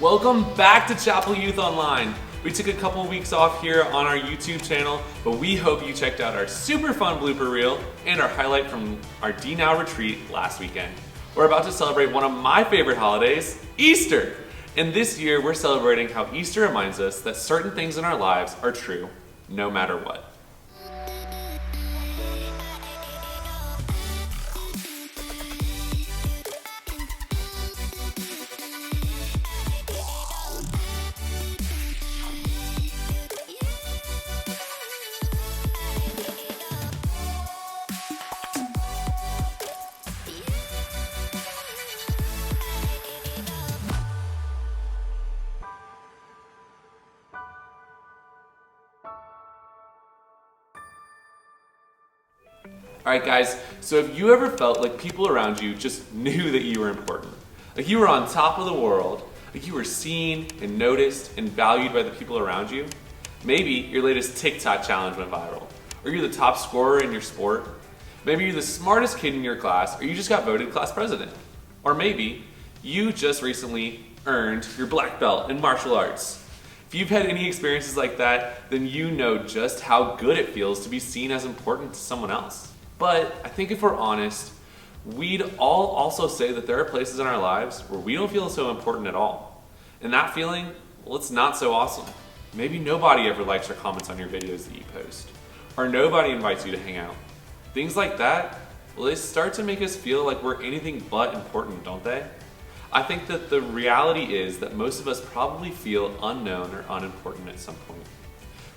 Welcome back to Chapel Youth Online. We took a couple weeks off here on our YouTube channel, but we hope you checked out our super fun blooper reel and our highlight from our D Now retreat last weekend. We're about to celebrate one of my favorite holidays, Easter. And this year we're celebrating how Easter reminds us that certain things in our lives are true, no matter what. Alright guys, so have you ever felt like people around you just knew that you were important? Like you were on top of the world, like you were seen and noticed and valued by the people around you? Maybe your latest TikTok challenge went viral, or you're the top scorer in your sport. Maybe you're the smartest kid in your class, or you just got voted class president. Or maybe you just recently earned your black belt in martial arts. If you've had any experiences like that, then you know just how good it feels to be seen as important to someone else. But I think if we're honest, we'd all also say that there are places in our lives where we don't feel so important at all. And that feeling, well, it's not so awesome. Maybe nobody ever likes or comments on your videos that you post, or nobody invites you to hang out. Things like that, well, they start to make us feel like we're anything but important, don't they? I think that the reality is that most of us probably feel unknown or unimportant at some point.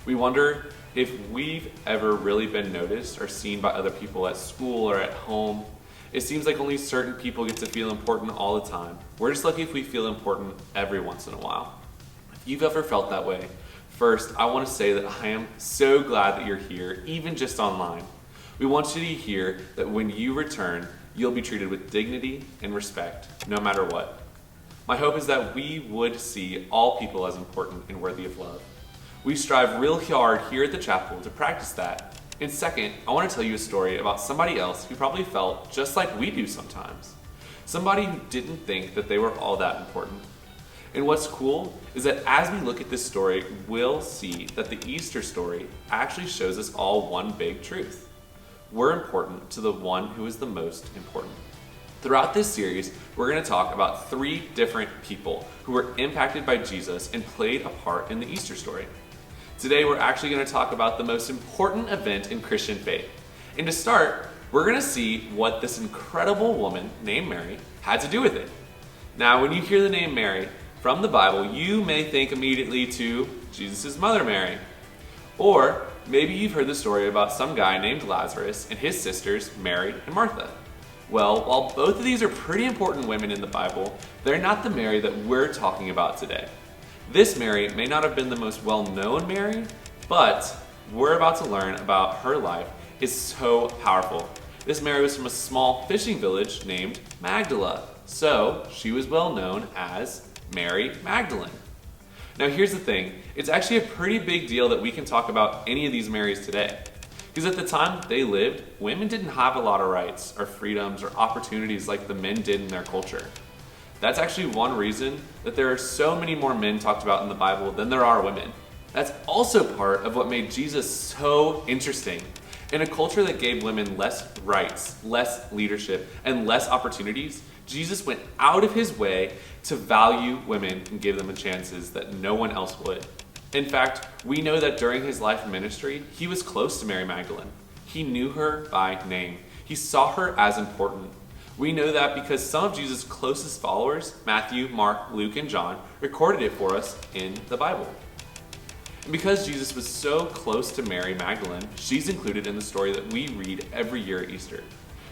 We wonder if we've ever really been noticed or seen by other people at school or at home. It seems like only certain people get to feel important all the time. We're just lucky if we feel important every once in a while. If you've ever felt that way, first, I want to say that I am so glad that you're here, even just online. We want you to hear that when you return, you'll be treated with dignity and respect, no matter what. My hope is that we would see all people as important and worthy of love. We strive real hard here at the chapel to practice that. And second, I want to tell you a story about somebody else who probably felt just like we do sometimes. Somebody who didn't think that they were all that important. And what's cool is that as we look at this story, we'll see that the Easter story actually shows us all one big truth. We're important to the one who is the most important. Throughout this series, we're going to talk about 3 different people who were impacted by Jesus and played a part in the Easter story. Today, we're actually going to talk about the most important event in Christian faith. And to start, we're going to see what this incredible woman named Mary had to do with it. Now, when you hear the name Mary from the Bible, you may think immediately to Jesus' mother Mary. Or maybe you've heard the story about some guy named Lazarus and his sisters, Mary and Martha. Well, while both of these are pretty important women in the Bible, they're not the Mary that we're talking about today. This Mary may not have been the most well-known Mary, but we're about to learn about her life is so powerful. This Mary was from a small fishing village named Magdala, so she was well known as Mary Magdalene. Now here's the thing, it's actually a pretty big deal that we can talk about any of these Marys today. Because at the time they lived, women didn't have a lot of rights or freedoms or opportunities like the men did in their culture. That's actually one reason that there are so many more men talked about in the Bible than there are women. That's also part of what made Jesus so interesting. In a culture that gave women less rights, less leadership, and less opportunities, Jesus went out of his way to value women and give them chances that no one else would. In fact, we know that during his life and ministry, he was close to Mary Magdalene. He knew her by name. He saw her as important. We know that because some of Jesus' closest followers, Matthew, Mark, Luke, and John, recorded it for us in the Bible. And because Jesus was so close to Mary Magdalene, she's included in the story that we read every year at Easter.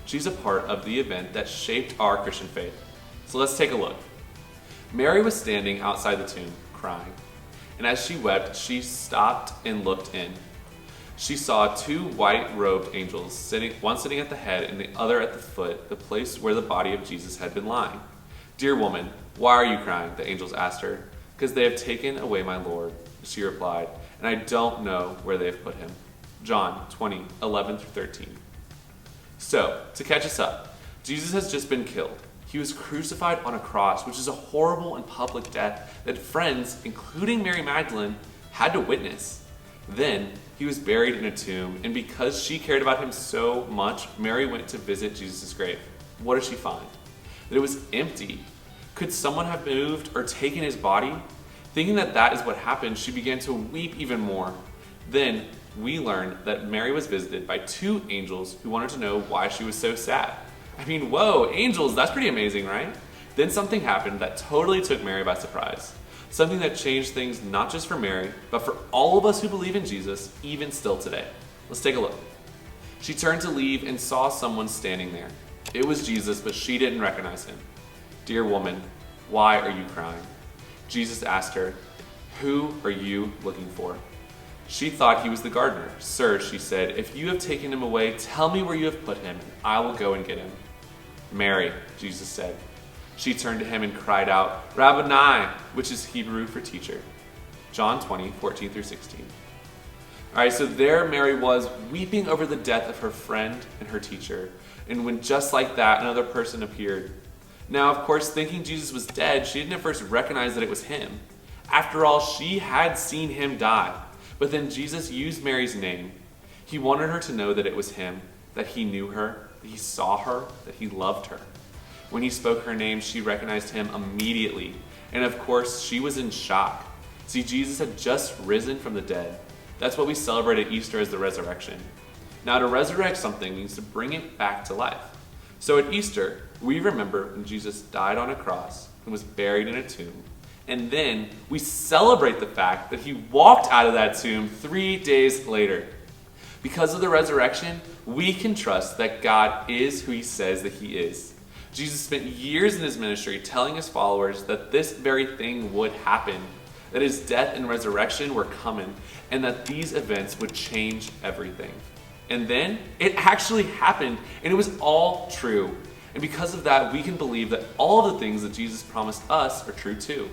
She's a part of the event that shaped our Christian faith. So let's take a look. Mary was standing outside the tomb, crying. And as she wept, she stopped and looked in. She saw 2 white-robed angels, one sitting at the head and the other at the foot, the place where the body of Jesus had been lying. "Dear woman, why are you crying?" the angels asked her. "Because they have taken away my Lord," she replied, "and I don't know where they have put him." John 20:11-13. So, to catch us up, Jesus has just been killed. He was crucified on a cross, which is a horrible and public death that friends, including Mary Magdalene, had to witness. Then he was buried in a tomb, and because she cared about him so much, Mary went to visit Jesus' grave. What did she find? That it was empty. Could someone have moved or taken his body? Thinking that that is what happened, she began to weep even more. Then we learned that Mary was visited by two angels who wanted to know why she was so sad. I mean, whoa, angels, that's pretty amazing, right? Then something happened that totally took Mary by surprise. Something that changed things not just for Mary, but for all of us who believe in Jesus, even still today. Let's take a look. She turned to leave and saw someone standing there. It was Jesus, but she didn't recognize him. "Dear woman, why are you crying?" Jesus asked her, "Who are you looking for?" She thought he was the gardener. "Sir," she said, "if you have taken him away, tell me where you have put him, and I will go and get him." "Mary," Jesus said. She turned to him and cried out, "Rabboni," which is Hebrew for teacher. John 20:14-16. All right, so there Mary was weeping over the death of her friend and her teacher. And when just like that, another person appeared. Now, of course, thinking Jesus was dead, she didn't at first recognize that it was him. After all, she had seen him die. But then Jesus used Mary's name. He wanted her to know that it was him, that he knew her, that he saw her, that he loved her. When he spoke her name, she recognized him immediately. And of course, she was in shock. See, Jesus had just risen from the dead. That's what we celebrate at Easter as the resurrection. Now, to resurrect something means to bring it back to life. So at Easter, we remember when Jesus died on a cross and was buried in a tomb. And then we celebrate the fact that he walked out of that tomb 3 days later. Because of the resurrection, we can trust that God is who he says that he is. Jesus spent years in his ministry telling his followers that this very thing would happen, that his death and resurrection were coming, and that these events would change everything. And then it actually happened, and it was all true. And because of that, we can believe that all of the things that Jesus promised us are true too.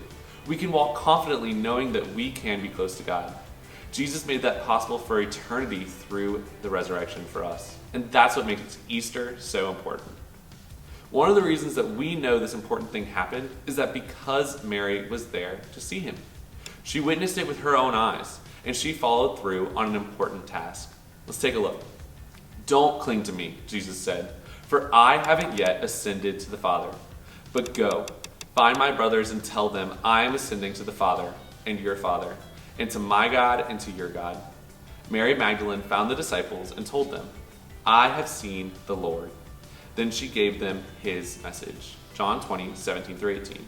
We can walk confidently knowing that we can be close to God. Jesus made that possible for eternity through the resurrection for us. And that's what makes Easter so important. One of the reasons that we know this important thing happened is that because Mary was there to see him. She witnessed it with her own eyes, and she followed through on an important task. Let's take a look. "Don't cling to me," Jesus said, "for I haven't yet ascended to the Father. But go, find my brothers and tell them I am ascending to the Father and your Father, and to my God and to your God." Mary Magdalene found the disciples and told them, "I have seen the Lord." Then she gave them his message. John 20:17-18.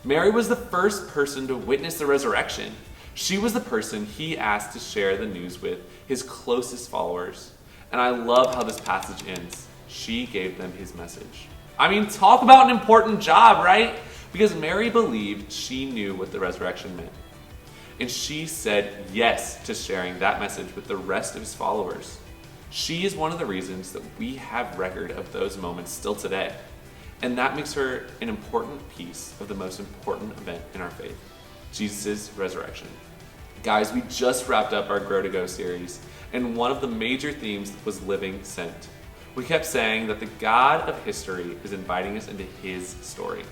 Mary was the first person to witness the resurrection. She was the person he asked to share the news with, his closest followers. And I love how this passage ends. She gave them his message. I mean, talk about an important job, right? Because Mary believed she knew what the resurrection meant. And she said yes to sharing that message with the rest of his followers. She is one of the reasons that we have record of those moments still today. And that makes her an important piece of the most important event in our faith, Jesus' resurrection. Guys, we just wrapped up our Grow to Go series, and one of the major themes was living sent. We kept saying that the God of history is inviting us into his story.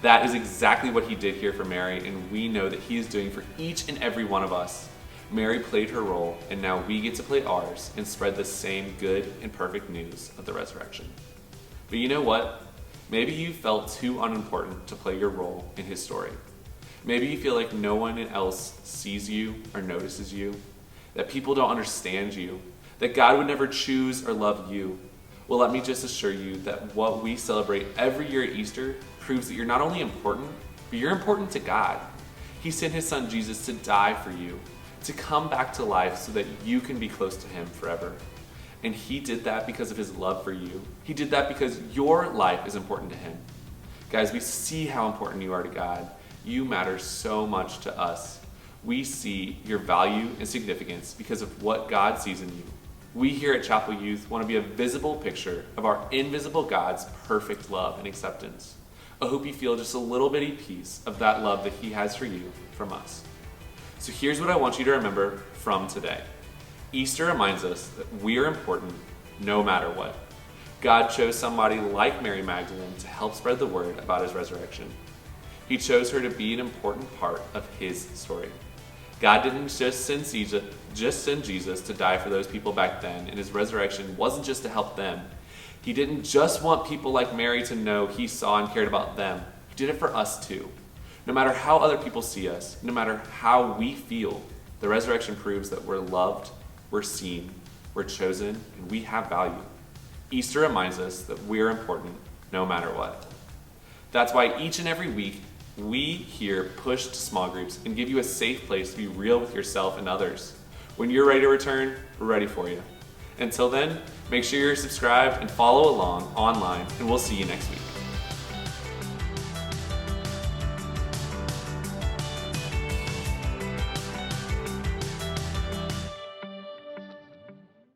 That is exactly what he did here for Mary, and we know that he is doing for each and every one of us. Mary played her role, and now we get to play ours and spread the same good and perfect news of the resurrection. But you know what? Maybe you felt too unimportant to play your role in his story. Maybe you feel like no one else sees you or notices you, that people don't understand you, that God would never choose or love you. Well, let me just assure you that what we celebrate every year at Easter proves that you're not only important, but you're important to God. He sent his son Jesus to die for you, to come back to life so that you can be close to him forever. And he did that because of his love for you. He did that because your life is important to him. Guys, we see how important you are to God. You matter so much to us. We see your value and significance because of what God sees in you. We here at Chapel Youth want to be a visible picture of our invisible God's perfect love and acceptance. I hope you feel just a little bitty piece of that love that he has for you from us. So here's what I want you to remember from today. Easter reminds us that we are important no matter what. God chose somebody like Mary Magdalene to help spread the word about his resurrection. He chose her to be an important part of his story. God didn't just send Jesus to die for those people back then, and his resurrection wasn't just to help them. He didn't just want people like Mary to know he saw and cared about them. He did it for us too. No matter how other people see us, no matter how we feel, the resurrection proves that we're loved, we're seen, we're chosen, and we have value. Easter reminds us that we're important no matter what. That's why each and every week, we here push to small groups and give you a safe place to be real with yourself and others. When you're ready to return, we're ready for you. Until then, make sure you're subscribed and follow along online, and we'll see you next week.